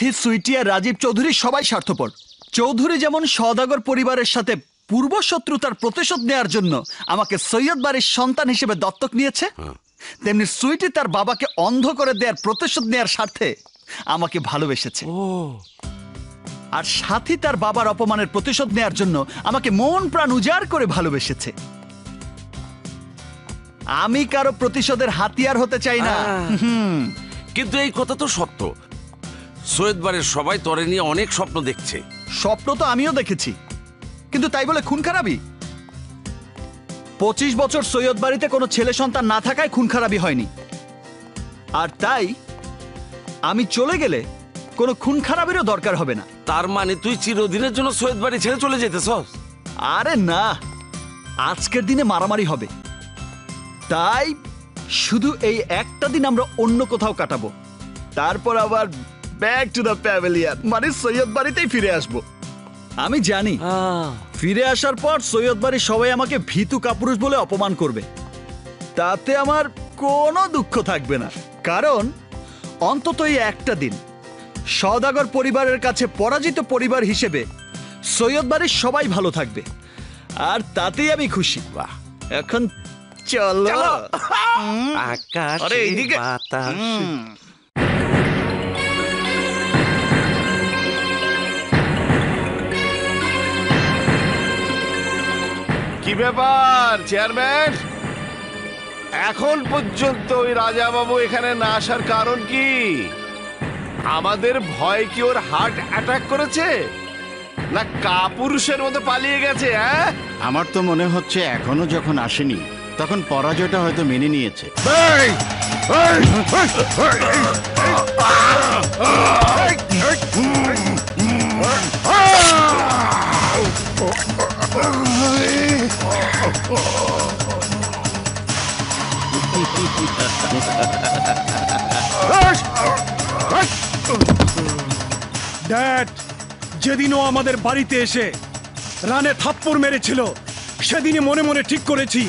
সাথী, সুইটি আর রাজীব চৌধুরী সবাই স্বার্থপর। চৌধুরী যেমন সওদাগর পরিবারের সাথে পূর্ব শত্রুতার প্রতিশোধ নেয়ার জন্য আমাকে সৈয়দ বাড়ির সন্তান হিসেবে দত্তক নিয়েছে, তেমনি সুইটি তার বাবাকে অন্ধ করে দেওয়ার প্রতিশোধ নেয়ার স্বার্থে আমাকে ভালোবেসেছে। আর সাথী তার বাবার অপমানের প্রতিশোধ নেয়ার জন্য আমাকে মন প্রাণ উজাড় করে ভালোবেসেছে। আমি কারো প্রতিশোধের হাতিয়ার হতে চাই না। কিন্তু এই কথা তো সত্য, সৈয়দ বাড়ির সবাই তোরে নিয়ে অনেক স্বপ্ন দেখছে। স্বপ্ন তো আমিও দেখেছি, কিন্তু তাই বলে খুন খারাপি? 25 বছর সৈয়দ বাড়িতে কোনো ছেলে সন্তান না থাকায় খুন খারাপি হয়নি। আর তাই আমি চলে গেলে কোনো খুন খারাপেরও দরকার হবে না। তার মানে তুই চিরদিনের জন্য সৈয়দ বাড়ি ছেড়ে চলে যেতেছস? আরে না, আজকের দিনে মারামারি হবে, তাই শুধু এই একটা দিন আমরা অন্য কোথাও কাটাবো, তারপর আবার ব্যাক টু দ্য প্যাভিলিয়ন, মানে সৈয়দ বাড়িতেই ফিরে আসবো। আমি জানি ফিরে আসার পর সৈয়দ বাড়ির সবাই আমাকে ভীতু কাপুরুষ বলে অপমান করবে, তাতে আমার কোনো দুঃখ থাকবে না, কারণ অন্তত এই একটা দিন সওদাগর পরিবারের কাছে পরাজিত পরিবার হিসেবে সৈয়দ বাড়ির সবাই ভালো থাকবে, আর তাতেই আমি খুশি। বাহ, এখন চলো। আকাশ আরে এইদিকে। বাতাস। কি ব্যাপার চেয়ারম্যান, এখন পর্যন্ত ওই রাজা বাবু এখানে না আসার কারণ কি? আমাদের ভয় কি ওর হার্ট অ্যাটাক করেছে, না কাপুরুষের মতো পালিয়ে গেছে? আমার তো মনে হচ্ছে এখনো যখন আসেনি তখন পরাজয়টা হয়তো মেনে নিয়েছে। ড্যাড, যেদিনও আমাদের বাড়িতে এসে রানে থাপ্পড় মেরেছিল সেদিনই মনে মনে ঠিক করেছি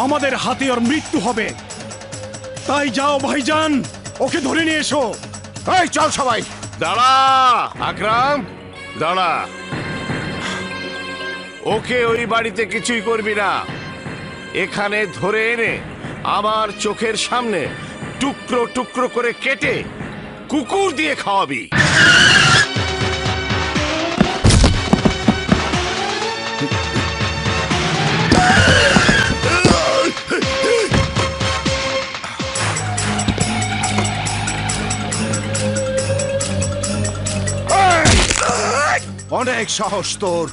আমাদের হাতে ওর মৃত্যু হবে। তাই যাও ভাইজান, ওকে ধরে নিয়ে এসো। এই চল সবাই। দাঁড়া আকরাম, দাঁড়া। ওকে ওই বাড়িতে কিছুই করবি না, এখানে ধরে এনে আমার চোখের সামনে টুকরো টুকরো করে কেটে কুকুর দিয়ে খাওয়াবি। অনেক সাহস তোর,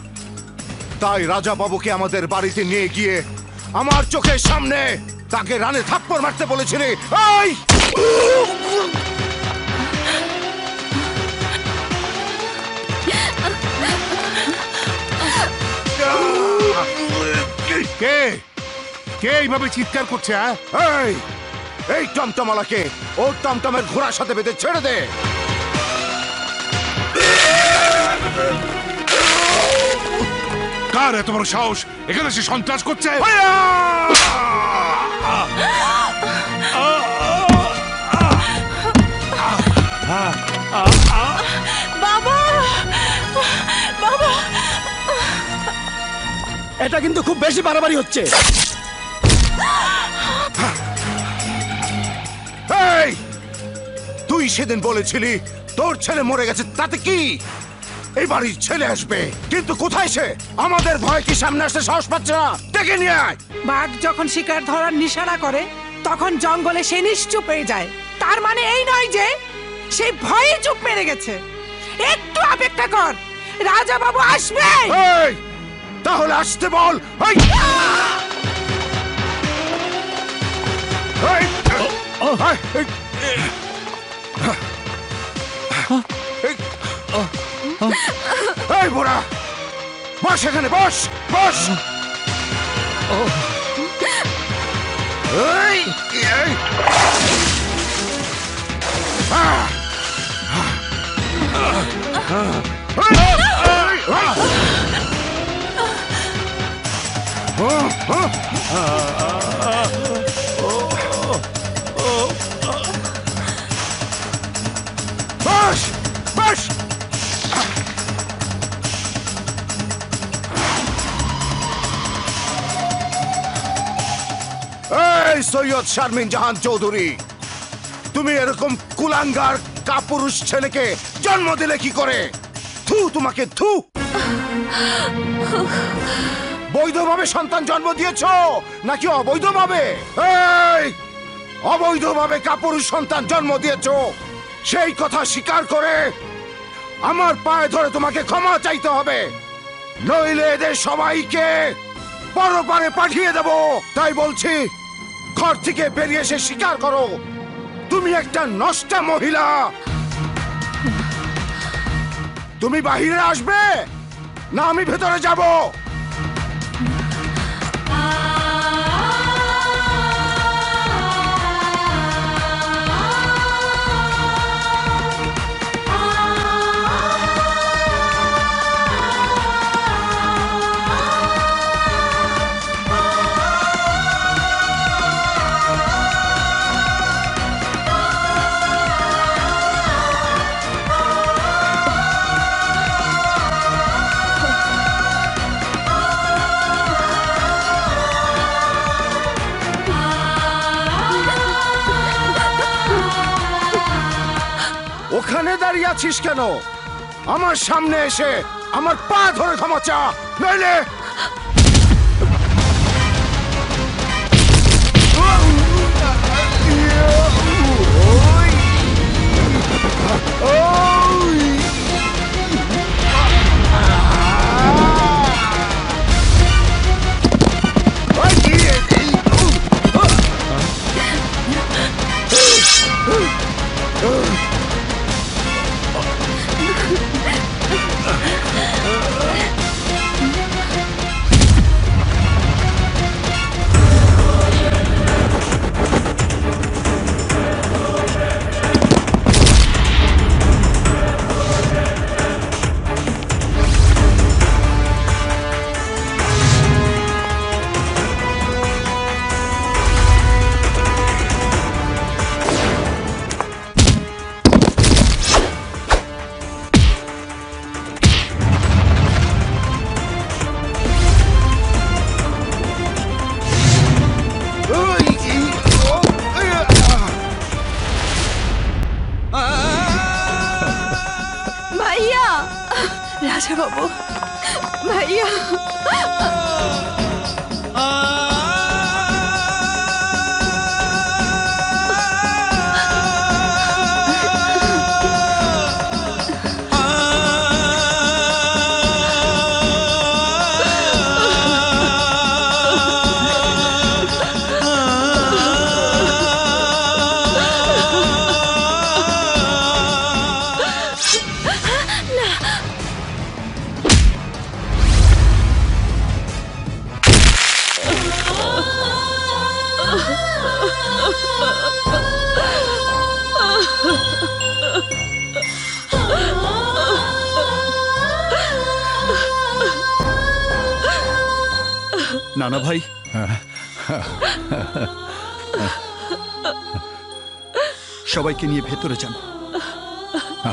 তাই রাজা বাবুকে আমাদের বাড়িতে নিয়ে গিয়ে আমার চোখের সামনে তাকে রানে থাপ্পড় মারতে বলেছিলি। কে কে এইভাবে চিৎকার করছে? এই টমটমালাকে ওর টমটমের ঘোড়ার সাথে বেঁধে ছেড়ে দে। কার এত বড় সাহস এখানে সে সন্ত্রাস করছে? বাবা, বাবা, এটা কিন্তু খুব বেশি বাড়াবাড়ি হচ্ছে। এই, তুই সেদিন বলেছিলি তোর ছেলে মরে গেছে, তাতে কি? এই বাড়ির ছেলে আসবে, কিন্তু কোথায় সে? আমাদের ভয় কি সামনে আসতে সাহস পাচ্ছে না? ডেকে নিয়ে আয়। বাঘ যখন শিকার ধরার নিশানা করে তখন জঙ্গলে সে নিশ্চুপ হয়ে যায়। তার মানে এই নয় যে সেই ভয়ে চুপ মেরে গেছে। একটু অপেক্ষা কর, রাজা বাবু আসবে। এই, তাহলে আসতে বল। এই, এই বুড়া, বস এখানে, বস বস। এই, এই। বস এই সৈয়দ শারমিন জাহান চৌধুরী, তুমি এরকম কুলাঙ্গার কাপুরুষ ছেলেকে জন্ম দিলে কি করে? থু তোমাকে, থু! বৈধভাবে সন্তান জন্ম দিয়েছো নাকি অবৈধভাবে? এই, অবৈধভাবে কাপুরুষ সন্তান জন্ম দিয়েছো, সেই কথা স্বীকার করে আমার পায়ে ধরে তোমাকে ক্ষমা চাইতে হবে, নইলে এদের সবাইকে পরপারে পাঠিয়ে দেব। তাই বলছি, ঘর থেকে বেরিয়ে এসে স্বীকার করো তুমি একটা নষ্টা মহিলা। তুমি বাহিরে আসবে না আমি ভেতরে যাব? ওখানে দাঁড়িয়ে আছিস কেন? আমার সামনে এসে আমার পা ধরে ক্ষমা চা, নইলে ভাইয়া, রাজা বাবু, ভাইয়া। নানা ভাই, সবাইকে নিয়ে ভেতরে যান।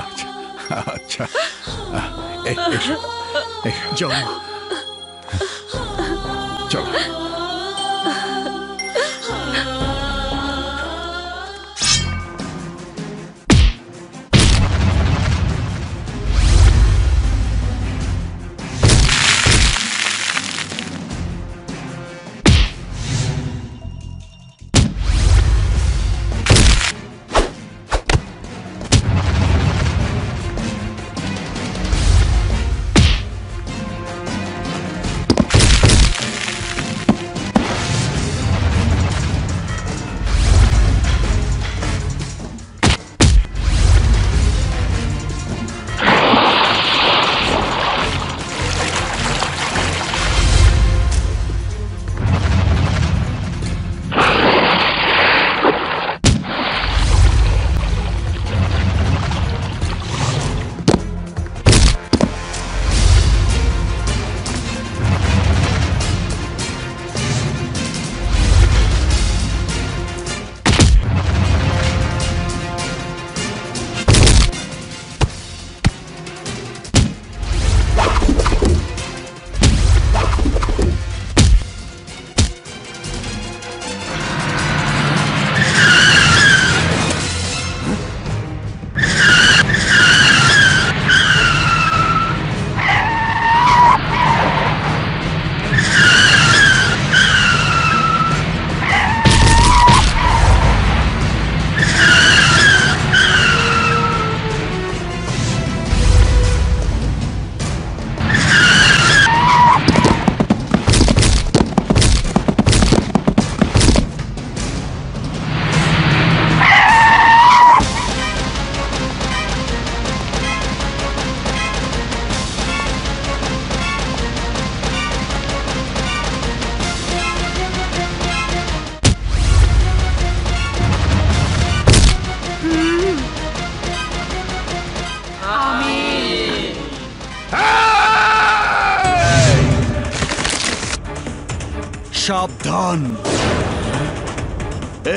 আচ্ছা আচ্ছা, এসো এসো, যাও। চলো। সাবধান,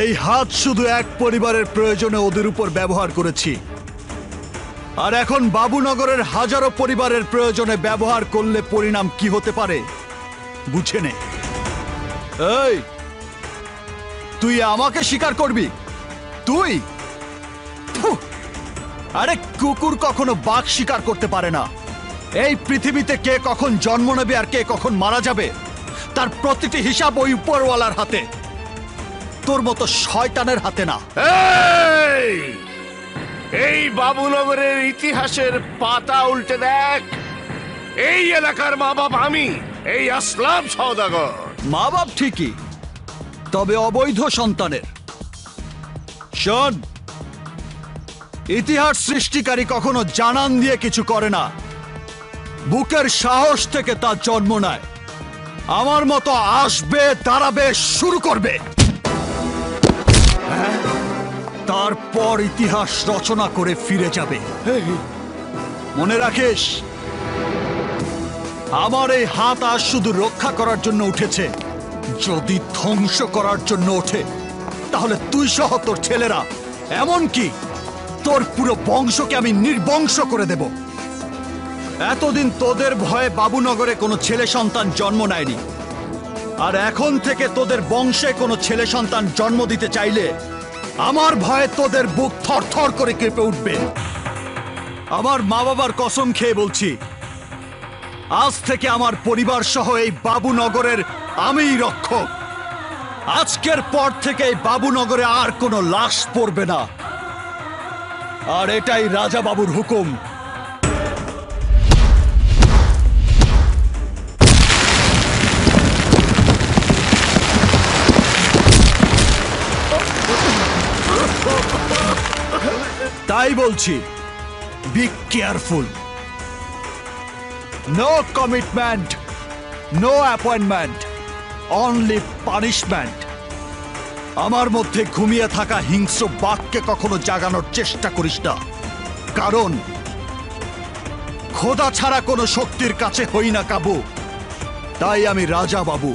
এই হাত শুধু এক পরিবারের প্রয়োজনে ওদের উপর ব্যবহার করেছি, আর এখন বাবুনগরের হাজারো পরিবারের প্রয়োজনে ব্যবহার করলে পরিণাম কি হতে পারে বুঝে নে। এই, তুই আমাকে স্বীকার করবি? তুই? ফুহ! আরে কুকুর কখনো বাঘ শিকার করতে পারে না। এই পৃথিবীতে কে কখন জন্ম নেবে আর কে কখন মারা যাবে তার প্রতিটি হিসাব ওই উপরওয়ালার হাতে, তোর মতো শয়তানের হাতে না। এই বাবুনগরের ইতিহাসের পাতা উল্টে দেখ। এই এলাকার মা বাপ আমি, এই আসলাম সওদাগর। মা বাপ ঠিকই, তবে অবৈধ সন্তানের। শোন, ইতিহাস সৃষ্টিকারী কখনো জানান দিয়ে কিছু করে না, বুকের সাহস থেকে তার জন্ম নেয়। আমার মতো আসবে, দাঁড়াবে, শুরু করবে, তারপর ইতিহাস রচনা করে ফিরে যাবে। মনে রাখিস, আমার এই হাত আজ শুধু রক্ষা করার জন্য উঠেছে। যদি ধ্বংস করার জন্য ওঠে তাহলে তুই সহ তোর ছেলেরা, এমনকি তোর পুরো বংশকে আমি নির্বংশ করে দেব। এতদিন তোদের ভয়ে বাবুনগরে কোনো ছেলে সন্তান জন্ম নেয়নি, আর এখন থেকে তোদের বংশে কোনো ছেলে সন্তান জন্ম দিতে চাইলে আমার ভয়ে তোদের বুক থরথর করে কেঁপে উঠবে। আমার মা বাবার কসম খেয়ে বলছি, আজ থেকে আমার পরিবার সহ এই বাবুনগরের আমিই রক্ষক। আজকের পর থেকে এই বাবুনগরে আর কোনো লাশ পড়বে না, আর এটাই রাজা বাবুর হুকুম। তাই বলছি, be careful. No commitment, no appointment, only punishment. আমার মধ্যে ঘুমিয়ে থাকা হিংস্র বাঘকে কখনো জাগানোর চেষ্টা করিস না, কারণ খোদা ছাড়া কোনো শক্তির কাছে হই না কাবু। তাই আমি রাজা বাবু।